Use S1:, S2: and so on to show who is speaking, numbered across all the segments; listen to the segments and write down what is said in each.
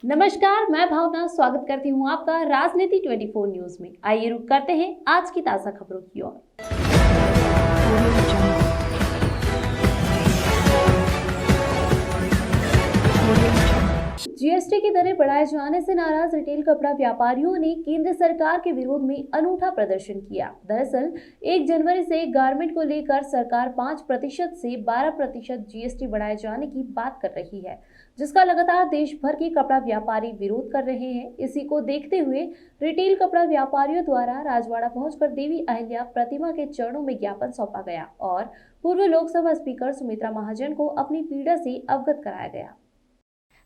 S1: नमस्कार, मैं भावना स्वागत करती हूँ आपका राजनीति 24 न्यूज में। आइए रुक करते हैं आज की ताज़ा खबरों की ओर। जीएसटी की दरें बढ़ाए जाने से नाराज रिटेल कपड़ा व्यापारियों ने केंद्र सरकार के विरोध में अनूठा प्रदर्शन किया। दरअसल 1 जनवरी से गारमेंट को लेकर सरकार 5% से 12% जीएसटी बढ़ाए जाने की बात कर रही है, जिसका लगातार देश भर के कपड़ा व्यापारी विरोध कर रहे हैं। इसी को देखते हुए रिटेल कपड़ा व्यापारियों द्वारा राजवाड़ा पहुंचकर देवी अहिल्या प्रतिमा के चरणों में ज्ञापन सौंपा गया और पूर्व लोकसभा स्पीकर सुमित्रा महाजन को अपनी पीड़ा से अवगत कराया गया।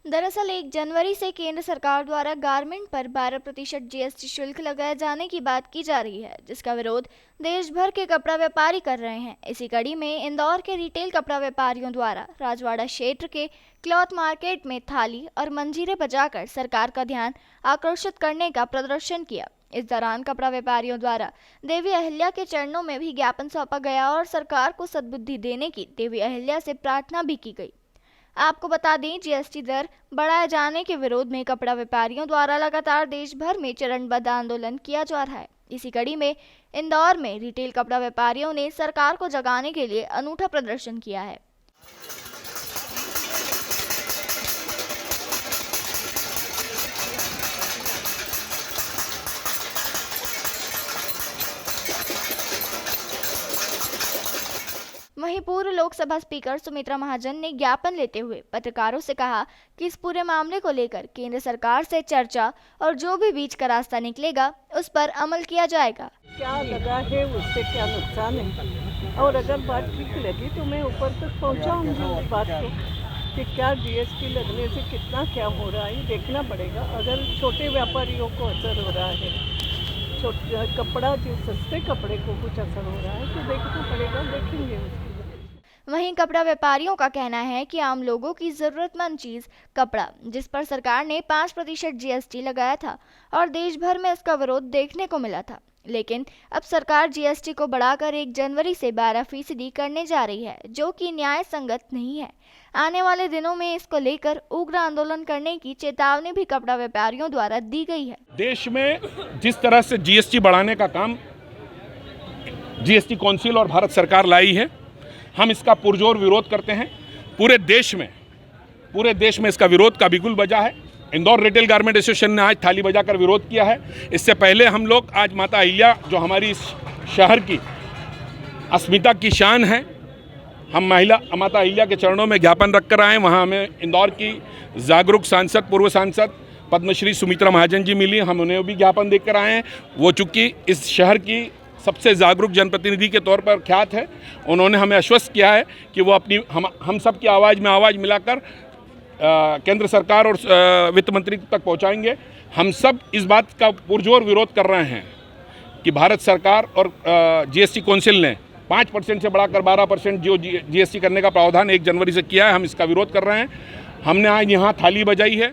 S2: दरअसल 1 जनवरी से केंद्र सरकार द्वारा गारमेंट पर 12% जीएसटी शुल्क लगाए जाने की बात की जा रही है, जिसका विरोध देश भर के कपड़ा व्यापारी कर रहे हैं। इसी कड़ी में इंदौर के रिटेल कपड़ा व्यापारियों द्वारा राजवाड़ा क्षेत्र के क्लॉथ मार्केट में थाली और मंजीरे बजाकर सरकार का ध्यान आकर्षित करने का प्रदर्शन किया। इस दौरान कपड़ा व्यापारियों द्वारा देवी अहिल्या के चरणों में भी ज्ञापन सौंपा गया और सरकार को सद्बुद्धि देने की देवी अहिल्या से प्रार्थना भी की गई। आपको बता दें, जीएसटी दर बढ़ाए जाने के विरोध में कपड़ा व्यापारियों द्वारा लगातार देश भर में चरणबद्ध आंदोलन किया जा रहा है। इसी कड़ी में इंदौर में रिटेल कपड़ा व्यापारियों ने सरकार को जगाने के लिए अनूठा प्रदर्शन किया है। वहीं पूर्व लोकसभा स्पीकर सुमित्रा महाजन ने ज्ञापन लेते हुए पत्रकारों से कहा कि इस पूरे मामले को लेकर केंद्र सरकार से चर्चा और जो भी बीच का रास्ता निकलेगा उस पर अमल किया जाएगा।
S3: क्या लगा है उससे क्या नुकसान है, और अगर बात ठीक लगी तो मैं ऊपर तक पहुंचाऊंगी बात को कि क्या जीएसटी लगने से कितना क्या हो रहा है देखना पड़ेगा। अगर छोटे व्यापारियों को असर हो रहा है, छोटे कपड़ा जो सस्ते कपड़े को कुछ असर हो रहा है तो देखना पड़ेगा, देखेंगे उसकी।
S2: वहीं कपड़ा व्यापारियों का कहना है कि आम लोगों की जरूरतमंद चीज कपड़ा, जिस पर सरकार ने 5% जीएसटी लगाया था और देश भर में इसका विरोध देखने को मिला था, लेकिन अब सरकार जीएसटी को बढ़ाकर 1 जनवरी से 12% करने जा रही है, जो कि न्याय संगत नहीं है। आने वाले दिनों में इसको लेकर उग्र आंदोलन करने की चेतावनी भी कपड़ा व्यापारियों द्वारा दी गई है।
S4: देश में जिस तरह से जीएसटी बढ़ाने का काम जीएसटी काउंसिल और भारत सरकार लाई है, हम इसका पुरजोर विरोध करते हैं। पूरे देश में इसका विरोध का बिगुल बजा है। इंदौर रिटेल गारमेंट एसोसिएशन ने आज थाली बजाकर विरोध किया है। इससे पहले हम लोग आज माता अहिल्या, जो हमारी इस शहर की अस्मिता की शान है, हम माता अहिल्या के चरणों में ज्ञापन रख कर आए। वहाँ हमें इंदौर की जागरूक सांसद, पूर्व सांसद पद्मश्री सुमित्रा महाजन जी मिली, हम उन्हें भी ज्ञापन देकर आए हैं। वो चूँकि इस शहर की सबसे जागरूक जनप्रतिनिधि के तौर पर ख्यात है, उन्होंने हमें आश्वस्त किया है कि वो अपनी हम सब की आवाज़ में आवाज़ मिलाकर केंद्र सरकार और वित्त मंत्री तक पहुंचाएंगे। हम सब इस बात का पुरजोर विरोध कर रहे हैं कि भारत सरकार और जीएसटी काउंसिल ने 5% से बढ़ाकर 12% जो जीएसटी करने का प्रावधान 1 जनवरी से किया है, हम इसका विरोध कर रहे हैं। हमने आज यहाँ थाली बजाई है।